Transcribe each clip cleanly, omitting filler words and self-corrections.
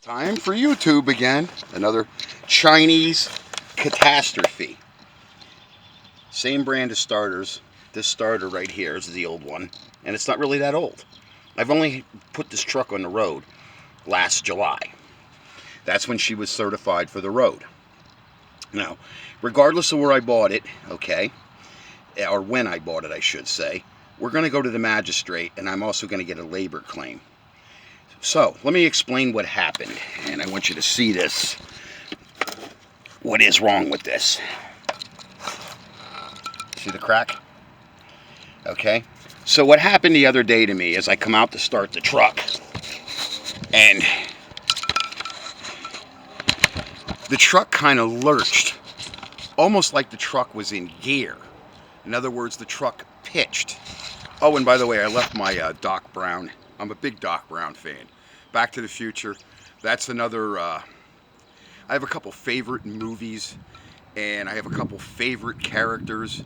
Time for YouTube again. Another Chinese catastrophe. Same brand of starters. This starter right here is the old one, and it's not really that old. I've only put this truck on the road last July. That's when she was certified for the road. Now, regardless of where I bought it, okay, or when I bought it, I should say, we're going to go to the magistrate, and I'm also going to get a labor claim. So, let me explain what happened, and I want you to see this. What is wrong with this? See the crack? Okay. So what happened the other day to me is I come out to start the truck, and the truck kind of lurched, almost like the truck was in gear. In other words, the truck pitched. Oh, and by the way, I left my Doc Brown. I'm a big Doc Brown fan. Back to the Future. That's another. I have a couple favorite movies, and I have a couple favorite characters.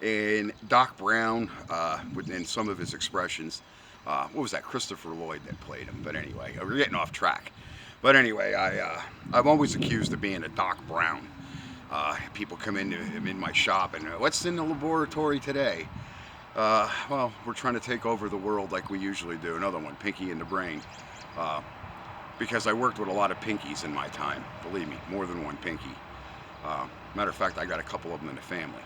And Doc Brown, and some of his expressions. What was that? Christopher Lloyd that played him. But anyway, we're getting off track. But anyway, I'm always accused of being a Doc Brown. People come in my shop and what's in the laboratory today? Well, we're trying to take over the world like we usually do. Another one, Pinky in the Brain. Because I worked with a lot of Pinkies in my time. Believe me, more than one Pinky. Matter of fact, I got a couple of them in the family.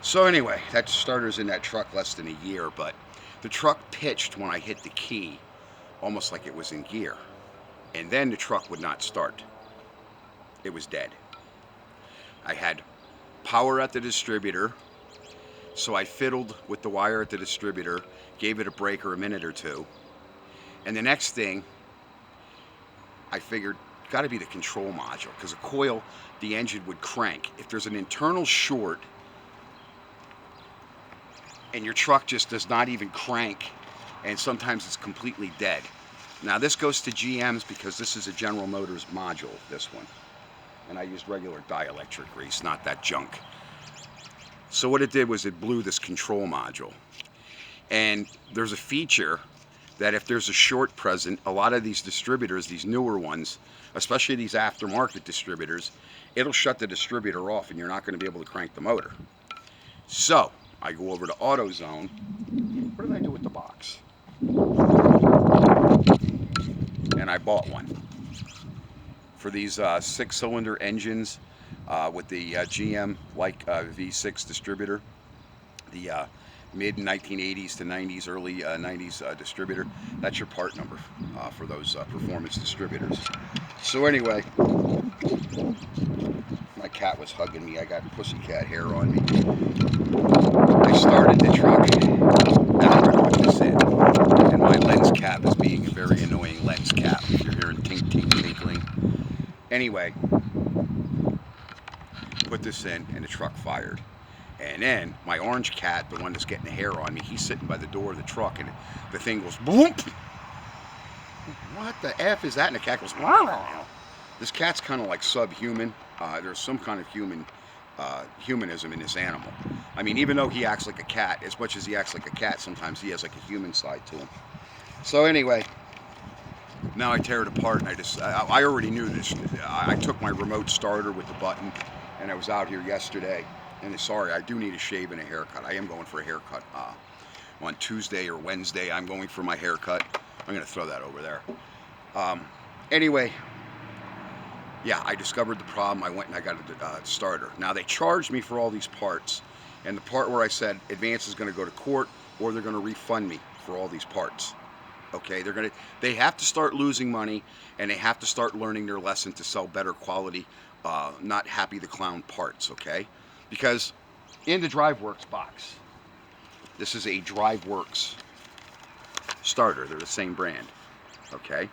So anyway, that starter's in that truck less than a year, but the truck pitched when I hit the key, almost like it was in gear. And then the truck would not start. It was dead. I had power at the distributor, so I fiddled with the wire at the distributor, gave it a break or a minute or two, and the next thing, I figured, got to be the control module, because a coil, the engine would crank. If there's an internal short, and your truck just does not even crank, and sometimes it's completely dead. Now this goes to GM's because this is a General Motors module, this one. And I used regular dielectric grease, not that junk. So what it did was it blew this control module. And there's a feature that if there's a short present, a lot of these distributors, these newer ones, especially these aftermarket distributors, it'll shut the distributor off and you're not going to be able to crank the motor. So I go over to AutoZone. What did I do with the box? And I bought one for these 6-cylinder engines with the GM like V6 distributor, the mid 1980s to 90s, early 90s distributor. That's your part number for those performance distributors. So anyway, my cat was hugging me. I got pussycat hair on me. I started the truck after I put this in, and my lens cap is being a very annoying lens cap. If you're hearing tink tink tinkling. Anyway, put this in, and the truck fired. And then my orange cat, the one that's getting the hair on me, he's sitting by the door of the truck, and the thing goes boom. What the F is that? And the cat goes, wow. This cat's kind of like subhuman. There's some kind of humanism in this animal. I mean, even though he acts like a cat, as much as he acts like a cat, sometimes he has like a human side to him. So anyway, now I tear it apart, and I already knew this. I took my remote starter with the button, and I was out here yesterday. And sorry, I do need a shave and a haircut. I am going for a haircut on Tuesday or Wednesday. I'm going for my haircut. I'm going to throw that over there. Anyway, yeah, I discovered the problem. I went and I got a starter. Now, they charged me for all these parts. And the part where I said Advance is going to go to court or they're going to refund me for all these parts. Okay, they have to start losing money, and they have to start learning their lesson to sell better quality, not Happy the Clown parts, okay? Because in the DriveWorks box, this is a DriveWorks starter. They're the same brand, okay?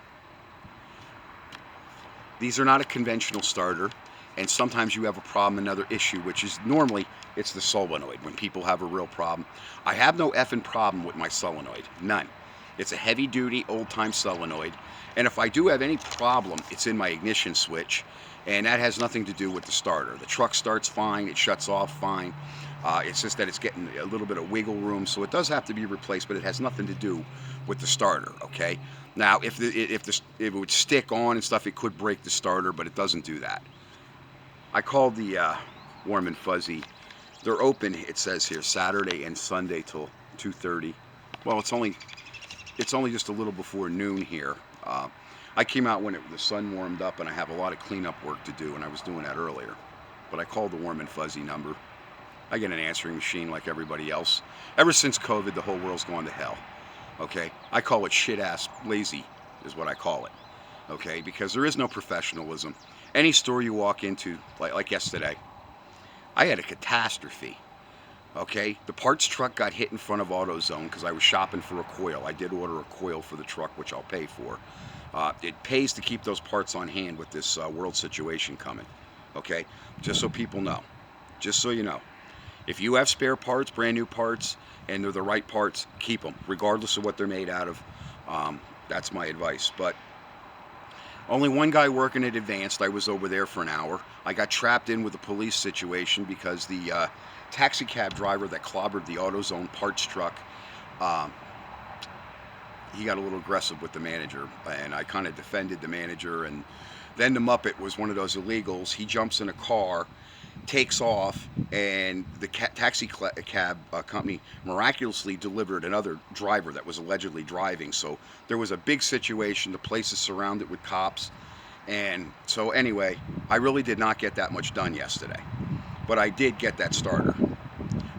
These are not a conventional starter, and sometimes you have a problem, another issue, which is normally it's the solenoid when people have a real problem. I have no effing problem with my solenoid, none. It's a heavy-duty, old-time solenoid, and if I do have any problem, it's in my ignition switch, and that has nothing to do with the starter. The truck starts fine, it shuts off fine. It's just that it's getting a little bit of wiggle room, so it does have to be replaced, but it has nothing to do with the starter. Okay. Now, if it would stick on and stuff, it could break the starter, but it doesn't do that. I called the Warm and Fuzzy. They're open. It says here Saturday and Sunday till 2:30. Well, it's only just a little before noon here. I came out when the sun warmed up, and I have a lot of cleanup work to do, and I was doing that earlier. But I called the Warm and Fuzzy number. I get an answering machine like everybody else. Ever since COVID, the whole world's gone to hell. Okay, I call it shit-ass lazy, is what I call it. Okay, because there is no professionalism. Any store you walk into, like yesterday, I had a catastrophe. Okay, the parts truck got hit in front of AutoZone because I was shopping for a coil. I did order a coil for the truck, which I'll pay for. It pays to keep those parts on hand with this world situation coming. Okay, just so people know, just so you know. If you have spare parts, brand new parts, and they're the right parts, keep them, regardless of what they're made out of. That's my advice. But only one guy working at Advanced. I was over there for an hour. I got trapped in with a police situation because the taxi cab driver that clobbered the AutoZone parts truck, he got a little aggressive with the manager, and I kind of defended the manager. And then the Muppet was one of those illegals. He jumps in a car, takes off, and the taxi cab company miraculously delivered another driver that was allegedly driving. So there was a big situation. The place is surrounded with cops. And so anyway, I really did not get that much done yesterday. But I did get that starter.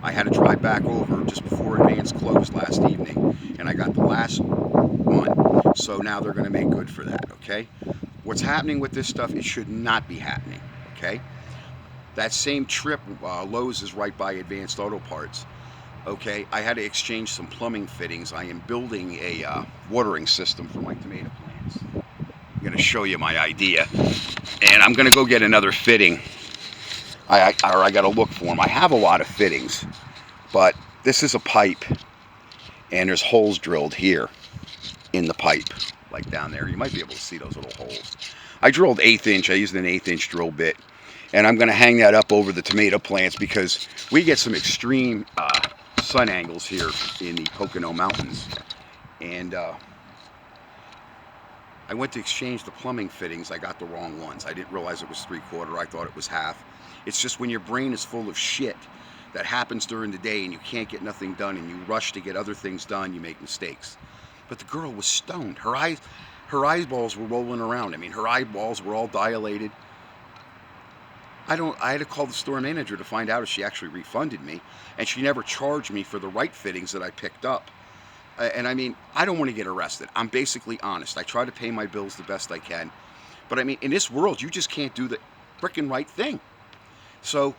I had to drive back over just before Advance closed last evening, and I got the last one. So now they're going to make good for that, okay? What's happening with this stuff, it should not be happening, okay? That same trip, Lowe's is right by Advanced Auto Parts. Okay, I had to exchange some plumbing fittings. I am building a watering system for my tomato plants. I'm going to show you my idea. And I'm going to go get another fitting. I got to look for them. I have a lot of fittings. But this is a pipe. And there's holes drilled here in the pipe. Like down there. You might be able to see those little holes. I drilled 1/8 inch. I used an 1/8 inch drill bit. And I'm going to hang that up over the tomato plants because we get some extreme sun angles here in the Pocono Mountains. And I went to exchange the plumbing fittings. I got the wrong ones. I didn't realize it was 3/4. I thought it was half. It's just when your brain is full of shit that happens during the day and you can't get nothing done and you rush to get other things done, you make mistakes. But the girl was stoned. Her eyeballs were rolling around. I mean, her eyeballs were all dilated. I had to call the store manager to find out if she actually refunded me, and she never charged me for the right fittings that I picked up. And I mean, I don't want to get arrested. I'm basically honest. I try to pay my bills the best I can. But I mean, in this world, you just can't do the frickin' right thing. So,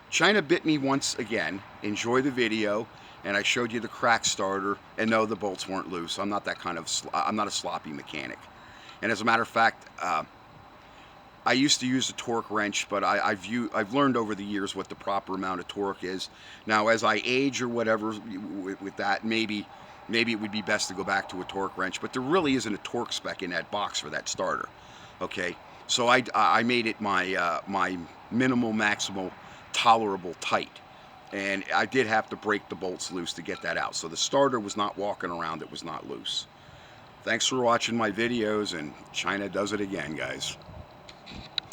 China bit me once again. Enjoy the video. And I showed you the crack starter. And no, the bolts weren't loose. I'm not that kind of, I'm not a sloppy mechanic. And as a matter of fact, I used to use a torque wrench, but I've learned over the years what the proper amount of torque is. Now, as I age or whatever with that, maybe it would be best to go back to a torque wrench. But there really isn't a torque spec in that box for that starter. Okay, so I made it my minimal, maximal, tolerable tight, and I did have to break the bolts loose to get that out. So the starter was not walking around; it was not loose. Thanks for watching my videos, and China does it again, guys.